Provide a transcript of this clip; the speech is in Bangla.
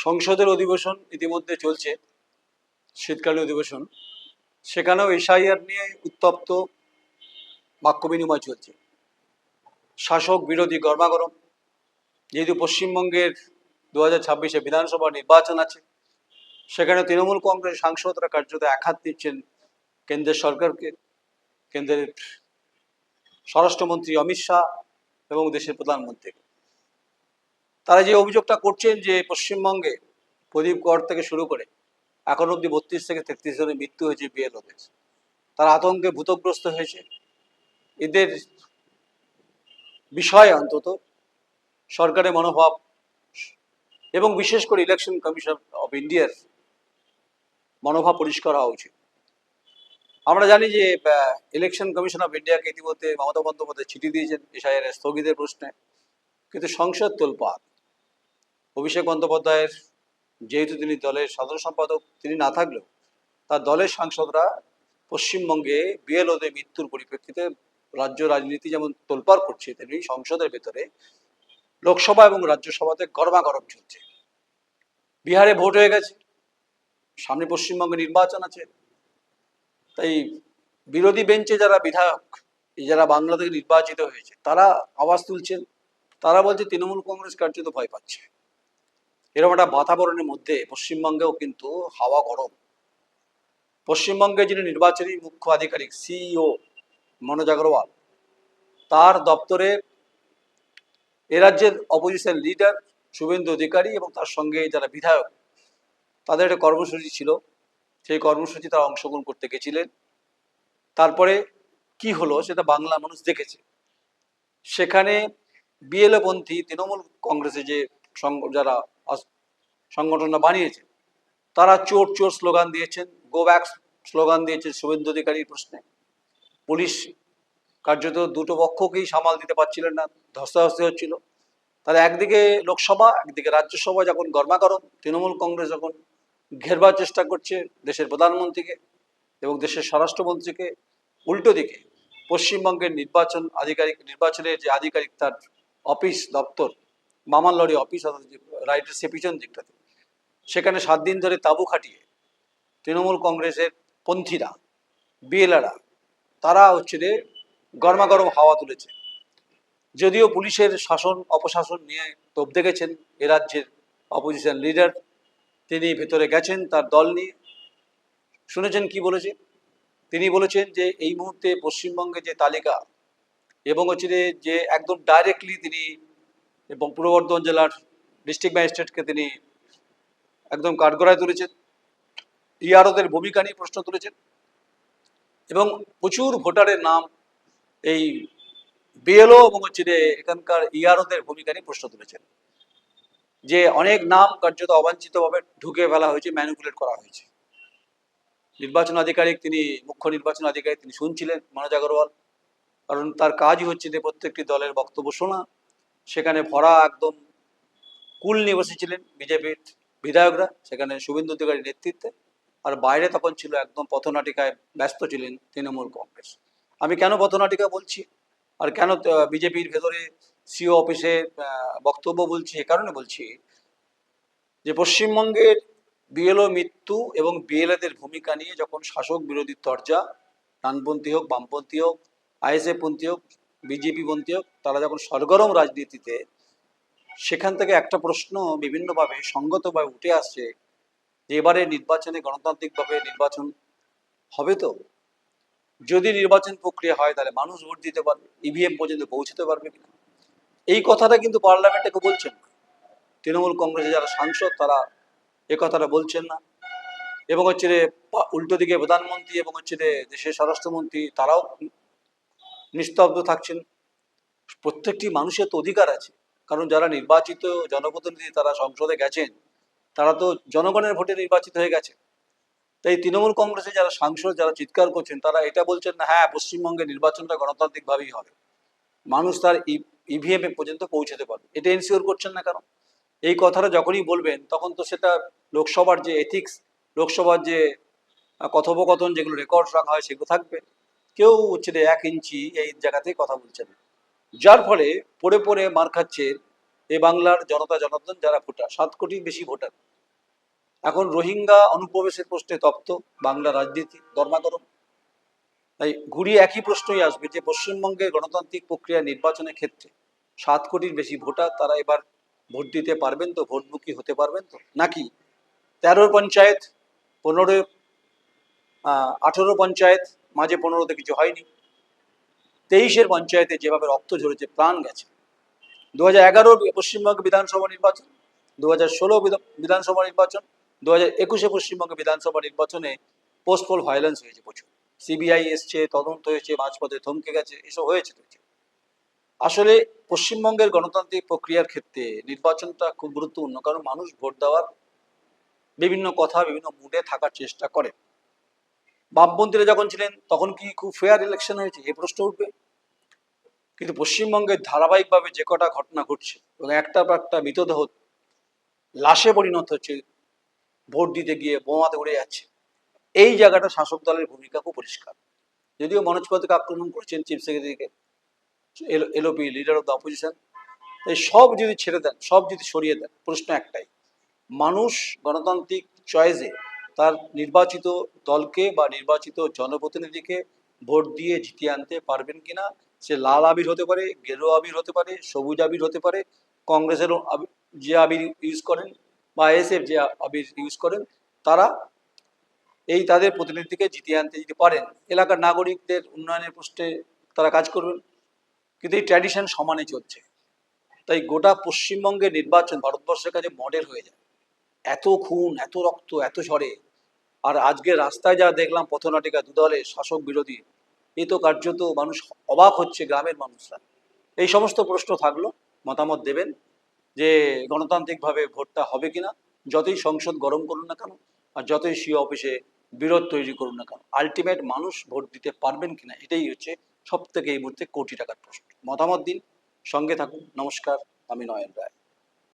সংসদের অধিবেশন ইতিমধ্যে চলছে, শীতকালীন অধিবেশন। সেখানেও এসআইআর নিয়ে উত্তপ্ত বাক্য বিনিময় চলছে, শাসক বিরোধী গরমাগরম। যেহেতু পশ্চিমবঙ্গের 2026-এ বিধানসভা নির্বাচন আছে, সেখানে তৃণমূল কংগ্রেস সাংসদরা কার্যত একহাত দিচ্ছেন কেন্দ্রের সরকারকে, কেন্দ্রের স্বরাষ্ট্রমন্ত্রী অমিত শাহ এবং দেশের প্রধানমন্ত্রীকে। তারা যে অভিযোগটা করছেন যে পশ্চিমবঙ্গে প্রদীপ কর থেকে শুরু করে এখন অব্দি 32 থেকে 33 জনের মৃত্যু হয়েছে বিএলওদের, তারা আতঙ্কে ভূতগ্রস্ত হয়েছে। এদের বিষয়ে অন্তত সরকারের মনোভাব এবং বিশেষ করে ইলেকশন কমিশন অফ ইন্ডিয়ার মনোভাব পরিষ্কার হওয়া উচিত। আমরা জানি যে ইলেকশন কমিশন অফ ইন্ডিয়াকে ইতিমধ্যে মমতা বন্দ্যোপাধ্যায় চিঠি দিয়েছেন এসআইআর স্থগিতের প্রশ্নে, কিন্তু সংসদ তোলপাড়। অভিষেক বন্দ্যোপাধ্যায়ের যেহেতু তিনি দলের সাধারণ সম্পাদক, তিনি না থাকলেও তার দলের সাংসদরা পশ্চিমবঙ্গে বিএলওদের মৃত্যুর পরিপ্রেক্ষিতে রাজ্য রাজনীতি যেমন তোলপাড় করছে, তেমনি সংসদের ভেতরে লোকসভা এবং রাজ্যসভাতে গরমাগরম চলছে। বিহারে ভোট হয়ে গেছে, সামনে পশ্চিমবঙ্গে নির্বাচন আছে, তাই বিরোধী বেঞ্চে যারা বিধায়ক, যারা বাংলা থেকে নির্বাচিত হয়েছে, তারা আওয়াজ তুলছেন। তারা বলছে তৃণমূল কংগ্রেস কার্যত ভয় পাচ্ছে। এরকম একটা বাতাবরণের মধ্যে পশ্চিমবঙ্গেও কিন্তু হাওয়া গরম। পশ্চিমবঙ্গে যিনি নির্বাচনী মুখ্য আধিকারিক সিইও মনোজ আগরওয়াল, তার দপ্তরে এ রাজ্যের অপোজিশন লিডার শুভেন্দু অধিকারী এবং তার সঙ্গে যারা বিধায়ক, তাদের একটা কর্মসূচি ছিল। সেই কর্মসূচি তারা অংশগ্রহণ করতে গেছিলেন। তারপরে কি হলো সেটা বাংলা মানুষ দেখেছে। সেখানে বিএলওপন্থী তৃণমূল কংগ্রেসে যে যারা সংগঠনটা বানিয়েছে, তারা চোর চোর স্লোগান দিয়েছেন, গো ব্যাক স্লোগান দিয়েছে শুভেন্দু অধিকারীর প্রশ্নে। পুলিশ কার্যত দুটো পক্ষকেই সামাল দিতে পারছিলেন না, ধস্তাধস্তি হচ্ছিল। তাহলে একদিকে লোকসভা, একদিকে রাজ্যসভা যখন গরমাগরম, তৃণমূল কংগ্রেস যখন ঘেরবার চেষ্টা করছে দেশের প্রধানমন্ত্রীকে এবং দেশের স্বরাষ্ট্রমন্ত্রীকে, উল্টো দিকে পশ্চিমবঙ্গের নির্বাচনের যে আধিকারিক, তার অফিস দপ্তর মামানলড়ি অফিস, রাইটের সে পিছন দিকটাতে, সেখানে 7 দিন ধরে তাঁবু খাটিয়ে তৃণমূল কংগ্রেসের পন্থীরা, বিএলআরা, তারা গরমাগরম হাওয়া তুলেছে। যদিও পুলিশের শাসন অপশাসন নিয়ে তোপ দেখেছেন এ রাজ্যের অপোজিশন লিডার, তিনি ভেতরে গেছেন তার দল নিয়ে। শুনেছেন কি বলেছে? তিনি বলেছেন যে এই মুহূর্তে পশ্চিমবঙ্গে যে তালিকা এবং যে একদম ডাইরেক্টলি তিনি এবং পূর্ব বর্ধমান জেলার ডিস্ট্রিক্ট ম্যাজিস্ট্রেটকে তিনি একদম কাঠগড়ায় তুলেছেন, ইআরওদের ভূমিকা নিয়ে প্রশ্ন তুলেছেন এবং প্রচুর ভোটারের নাম এই বিএলও এবং এখানকার ইআরওদের ভূমিকা নিয়ে প্রশ্ন তুলেছেন, যে অনেক নাম কার্যত অবাঞ্ছিতভাবে ঢুকে ফেলা হয়েছে, ম্যানিপুলেট করা হয়েছে। নির্বাচন আধিকারিক, তিনি মুখ্য নির্বাচন আধিকারিক, তিনি শুনছিলেন মনোজ আগরওয়াল, কারণ তার কাজই হচ্ছে যে প্রত্যেকটি দলের বক্তব্য শোনা। সেখানে ভরা একদম কুল নিয়ে বসেছিলেন বিজেপির বিধায়করা, সেখানে শুভেন্দু অধিকারীর নেতৃত্বে, আর বাইরে তখন ছিল একদম পথনাটিকায় ব্যস্ত ছিলেন তৃণমূল কংগ্রেস। আমি কেন পথনাটিকা বলছি আর কেন বিজেপির ভেতরে সিও অফিসে বক্তব্য বলছি, এ কারণে বলছি যে পশ্চিমবঙ্গের বিএলও মৃত্যু এবং বিএলএদের ভূমিকা নিয়ে যখন শাসক বিরোধী তরজা, ডানপন্থী হোক, বামপন্থী হোক, আইএসএফ পন্থী হোক, বিজেপি পন্থী হোক, তারা যখন সরগরম রাজনীতিতে, সেখান থেকে একটা প্রশ্ন বিভিন্নভাবে সঙ্গতভাবে উঠে আসছে যে এবারে নির্বাচনে গণতান্ত্রিকভাবে নির্বাচন হবে তো? যদি নির্বাচন প্রক্রিয়া হয় তাহলে মানুষ ভোট দিতে পারবে, ইভিএম পর্যন্ত পৌঁছতে পারবে কিনা? এই কথাটা কিন্তু পার্লামেন্টে কেউ বলছেন না। তৃণমূল কংগ্রেসের যারা সাংসদ, তারা এ কথাটা বলছেন না। এবং উল্টো দিকে প্রধানমন্ত্রী এবং দেশের স্বরাষ্ট্রমন্ত্রী, তারাও নিস্তব্ধ থাকছেন। প্রত্যেকটি মানুষের তো অধিকার আছে, কারণ যারা নির্বাচিত জনপ্রতিনিধি, তারা সংসদে গেছেন, তারা তো জনগণের ভোটে নির্বাচিত হয়ে গেছে। তাই তৃণমূল কংগ্রেসের যারা সাংসদ, যারা চিৎকার করছেন, তারা এটা বলছেন না হ্যাঁ পশ্চিমবঙ্গের নির্বাচনটা গণতান্ত্রিকভাবেই হবে, মানুষ তার ইভিএম পর্যন্ত পৌঁছতে পারবে, এটা এনশিওর করছেন না। কারণ এই কথাটা যখনই বলবেন তখন তো সেটা লোকসভার যে এথিক্স, লোকসভার যে কথোপকথন, যেগুলো রেকর্ড রাখা হয়, সেগুলো থাকবে। কেউ 1 ইঞ্চি এই জায়গাতেই কথা বলছেন, যার ফলে পড়ে পড়ে মার খাচ্ছে এই বাংলার জনতা জনার্দন যারা ভোটার, 7 কোটির বেশি ভোটার। এখন রোহিঙ্গা অনুপ্রবেশের প্রশ্নে তপ্ত বাংলা রাজনীতি গরমাগরম। তাই ঘুরিয়ে একই প্রশ্নই আসবে যে পশ্চিমবঙ্গের গণতান্ত্রিক প্রক্রিয়া নির্বাচনের ক্ষেত্রে 7 কোটির বেশি ভোটার, তারা এবার ভোট দিতে পারবেন তো, ভোটমুখী হতে পারবেন তো, নাকি 13 পঞ্চায়েত, 15 18 পঞ্চায়েত, মাঝে 15তে কিছু হয়নি, 23-এর পঞ্চায়েতে যেভাবে রক্ত ঝরেছে, প্রাণ গেছে। 2011 পশ্চিমবঙ্গ বিধানসভা নির্বাচন, 2016 বিধানসভা নির্বাচন, 2021 পশ্চিমবঙ্গ বিধানসভা নির্বাচনে পোস্টপোল ভায়োলেন্স হয়েছে প্রচুর। সিবিআই এসছে, তদন্ত হয়েছে, মাঝপথে থমকে গেছে, এসব হয়েছে। আসলে পশ্চিমবঙ্গের গণতান্ত্রিক প্রক্রিয়ার ক্ষেত্রে নির্বাচনটা খুব গুরুত্বপূর্ণ, কারণ মানুষ ভোট দেওয়ার বিভিন্ন কথা, বিভিন্ন মুডে থাকার চেষ্টা করে। বামপন্থীরা যখন ছিলেন তখন কি খুব ফেয়ার ইলেকশন হয়েছে, এই প্রশ্ন উঠবে। কিন্তু পশ্চিমবঙ্গের ধারাবাহিকভাবে যে কটা ঘটনা ঘটছে এবং একটার পর একটা মৃতদেহ লাশে পরিণত হচ্ছে, ভোট দিতে গিয়ে বোমাতে উড়ে যাচ্ছে, এই জায়গাটা শাসক দলের ভূমিকা খুব পরিষ্কার। যদিও মনোজ পাত্রকে আক্রমণ করেছেন চিফ সেক্রেটারিকে, LOP, leader of the opposition, এই সব যদি ছেড়ে দেন, সব যদি সরিয়ে দেন, প্রশ্ন একটাই, মানুষ গণতান্ত্রিক চয়েসে তার নির্বাচিত দলকে বা নির্বাচিত জনপ্রতিনিধিকে ভোট দিয়ে জিতিয়ে আনতে পারবেন কিনা। সে লাল আবির হতে পারে, গেরুয়া আবির হতে পারে, সবুজ আবির হতে পারে, কংগ্রেসেরও যে আবির ইউজ করেন বা এসএফ যে আবির ইউজ করেন, তারা এই তাদের প্রতিনিধিকে জিতিয়ে আনতে যদি পারেন, এলাকার নাগরিকদের উন্নয়নের প্রশ্নে তারা কাজ করবেন। কিন্তু এই ট্র্যাডিশন সমানে চলছে। তাই গোটা পশ্চিমবঙ্গের নির্বাচন ভারতবর্ষের কাছে মডেল হয়ে যায়। এত খুন, এত রক্ত, এত ঝড়ে, আর আজকে রাস্তায় যা দেখলাম পথনাটিকা দুদলে শাসক বিরোধী, এ তো কার্যত মানুষ অবাক হচ্ছে, গ্রামের মানুষরা। এই সমস্ত প্রশ্ন থাকলো, মতামত দেবেন যে গণতান্ত্রিকভাবে ভোটটা হবে কিনা। যতই সংসদ গরম করুন না কেন, আর যতই সিও অফিসে বিরোধ তৈরি করুন না কেন, আলটিমেট মানুষ ভোট দিতে পারবেন কিনা, এটাই হচ্ছে সব থেকে এই মুহূর্তে কোটি টাকার প্রশ্ন। মতামত দিন, সঙ্গে থাকুন। নমস্কার, আমি নয়ন রায়।